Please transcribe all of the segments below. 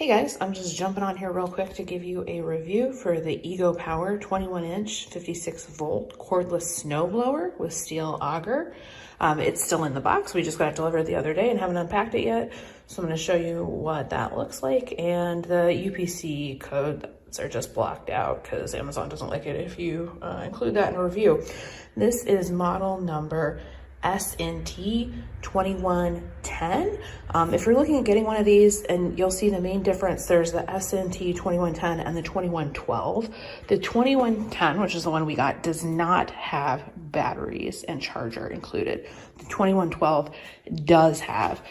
Hey guys, I'm just jumping on here real quick to give you a review for the Ego Power 21-inch 56-volt cordless snowblower with steel auger. It's still in the box. We just got it delivered the other day and haven't unpacked it yet. So I'm going to show you what that looks like, and the UPC codes are just blocked out because Amazon doesn't like it if you include that in a review. This is model number SNT 2110. If you're looking at getting one of these, and you'll see the main difference, there's the SNT 2110 and the 2112. The 2110, which is the one we got, does not have batteries and charger included. The 2112 does have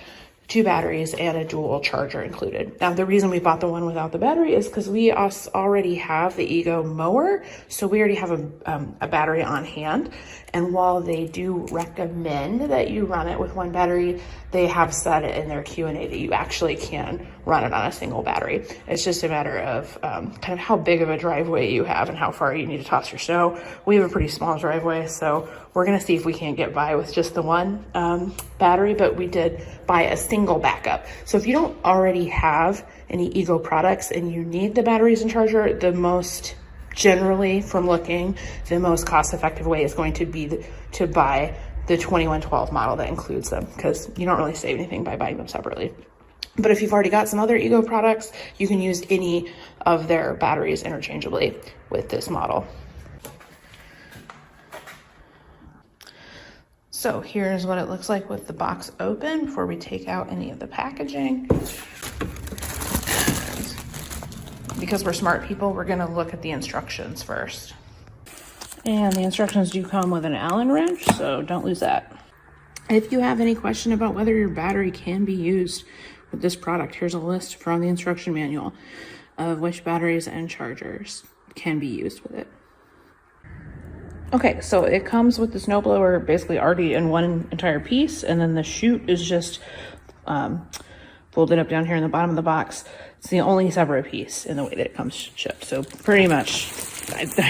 2 batteries and a dual charger included. Now, the reason we bought the one without the battery is because we already have the Ego mower, so we already have a battery on hand. And while they do recommend that you run it with 1 battery, they have said it in their Q&A that you actually can run it on a single battery. It's just a matter of kind of how big of a driveway you have and how far you need to toss your snow. We have a pretty small driveway, so we're gonna see if we can't get by with just the 1 battery, but we did buy a single backup. So if you don't already have any Ego products and you need the batteries and charger, generally from looking, the most cost-effective way is going to be to buy the 2112 model that includes them, because you don't really save anything by buying them separately. But if you've already got some other Ego products, you can use any of their batteries interchangeably with this model. So here's what it looks like with the box open before we take out any of the packaging. Because we're smart people, we're gonna look at the instructions first. And the instructions do come with an Allen wrench, so don't lose that. If you have any question about whether your battery can be used with this product, here's a list from the instruction manual of which batteries and chargers can be used with it. Okay, so it comes with the snowblower basically already in one entire piece, and then the chute is just folded up down here in the bottom of the box. It's the only separate piece in the way that it comes shipped. So pretty much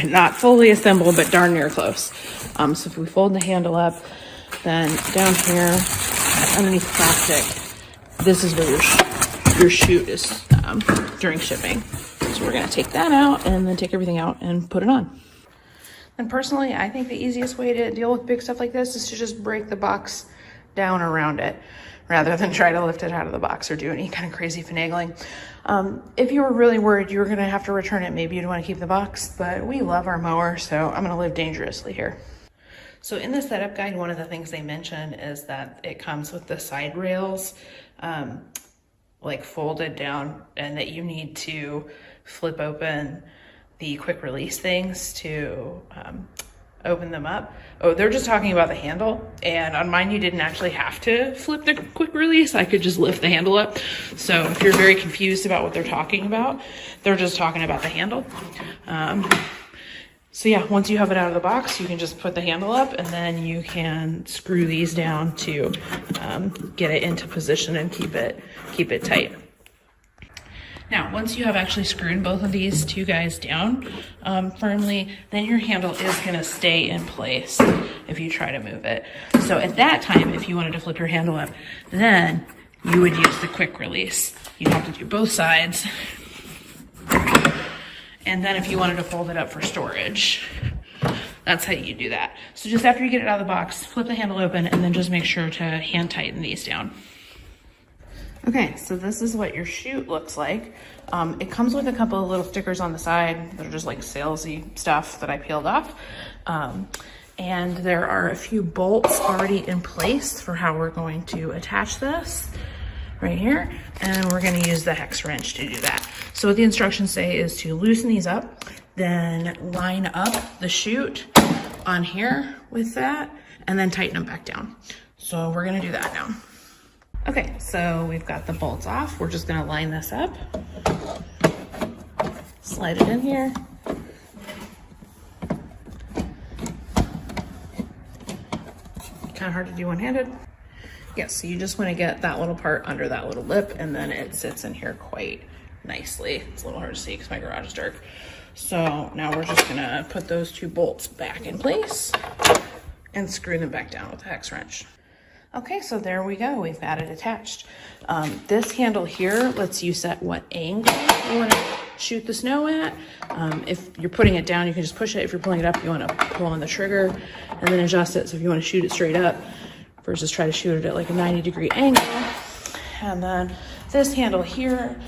not fully assembled, but darn near close. So if we fold the handle up, then down here underneath the plastic, this is where your chute is during shipping. So we're gonna take that out and then take everything out and put it on. And personally, I think the easiest way to deal with big stuff like this is to just break the box down around it, rather than try to lift it out of the box or do any kind of crazy finagling. If you were really worried you were gonna have to return it, maybe you'd wanna keep the box, but we love our mower, so I'm gonna live dangerously here. So in the setup guide, one of the things they mention is that it comes with the side rails like folded down, and that you need to flip open the quick release things to open them up. Oh, they're just talking about the handle, and on mine you didn't actually have to flip the quick release. I could just lift the handle up. So if you're very confused about what they're talking about, they're just talking about the handle. So yeah, once you have it out of the box, you can just put the handle up, and then you can screw these down to get it into position and keep it tight. Now, once you have actually screwed both of these 2 guys down firmly, then your handle is gonna stay in place if you try to move it. So at that time, if you wanted to flip your handle up, then you would use the quick release. You'd have to do both sides. And then if you wanted to fold it up for storage, that's how you do that. So just after you get it out of the box, flip the handle open, and then just make sure to hand tighten these down. Okay, so this is what your chute looks like. It comes with a couple of little stickers on the side that are just like salesy stuff that I peeled off. And there are a few bolts already in place for how we're going to attach this right here. And we're gonna use the hex wrench to do that. So what the instructions say is to loosen these up, then line up the chute on here with that, and then tighten them back down. So we're gonna do that now. Okay, so we've got the bolts off. We're just gonna line this up, slide it in here. Kind of hard to do one-handed. Yes, so you just wanna get that little part under that little lip, and then it sits in here quite nicely. It's a little hard to see because my garage is dark. So now we're just gonna put those 2 bolts back in place and screw them back down with the hex wrench. Okay, so there we go. We've got it attached. This handle here lets you set what angle you want to shoot the snow at. If you're putting it down, you can just push it. If you're pulling it up, you want to pull on the trigger and then adjust it. So if you want to shoot it straight up versus try to shoot it at like a 90-degree angle. And then this handle here,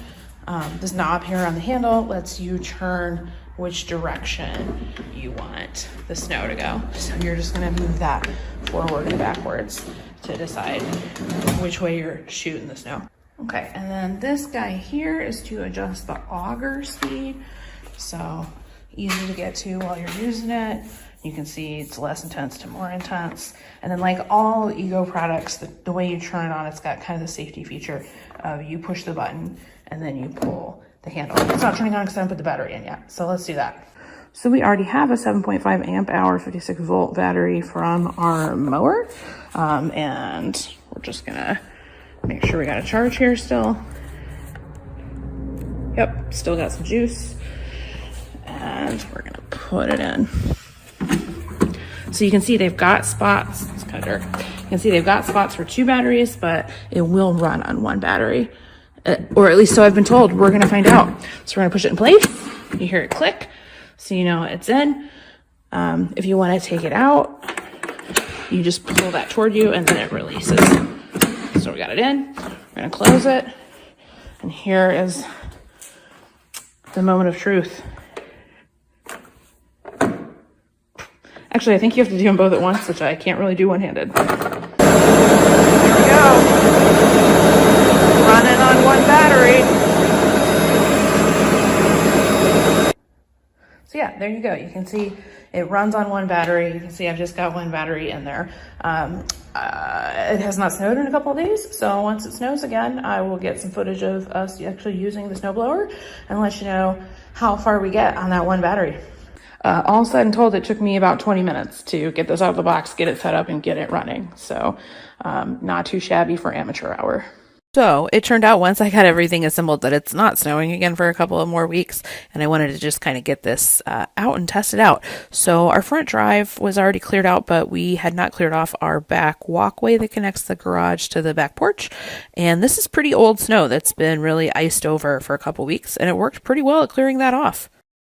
this knob here on the handle lets you turn which direction you want the snow to go. So you're just gonna move that forward and backwards to decide which way you're shooting the snow. Okay, and then this guy here is to adjust the auger speed. So easy to get to while you're using it. You can see it's less intense to more intense. And then like all Ego products, the way you turn it on, it's got kind of the safety feature of you push the button and then you pull the handle. It's not turning on because I haven't put the battery in yet. So let's do that. So we already have a 7.5 amp hour, 56 volt battery from our mower. And we're just gonna make sure we got a charge here still. Yep, still got some juice. And we're gonna put it in. So you can see they've got spots. It's kind of dark. You can see they've got spots for 2 batteries, but it will run on 1 battery. Or at least so I've been told. We're gonna find out. So we're gonna push it in place. You hear it click, so you know it's in. If you wanna take it out, you just pull that toward you and then it releases. So we got it in. We're gonna close it. And here is the moment of truth. Actually, I think you have to do them both at once, which I can't really do one-handed. Here we go. Running on 1 battery. So yeah, there you go. You can see it runs on 1 battery. You can see I've just got 1 battery in there. It has not snowed in a couple of days, so once it snows again, I will get some footage of us actually using the snowblower and let you know how far we get on that 1 battery. All said and told, it took me about 20 minutes to get this out of the box, get it set up, and get it running. So not too shabby for amateur hour. So it turned out once I got everything assembled that it's not snowing again for a couple of more weeks, and I wanted to just kind of get this out and test it out. So our front drive was already cleared out, but we had not cleared off our back walkway that connects the garage to the back porch. And this is pretty old snow that's been really iced over for a couple weeks, and it worked pretty well at clearing that off.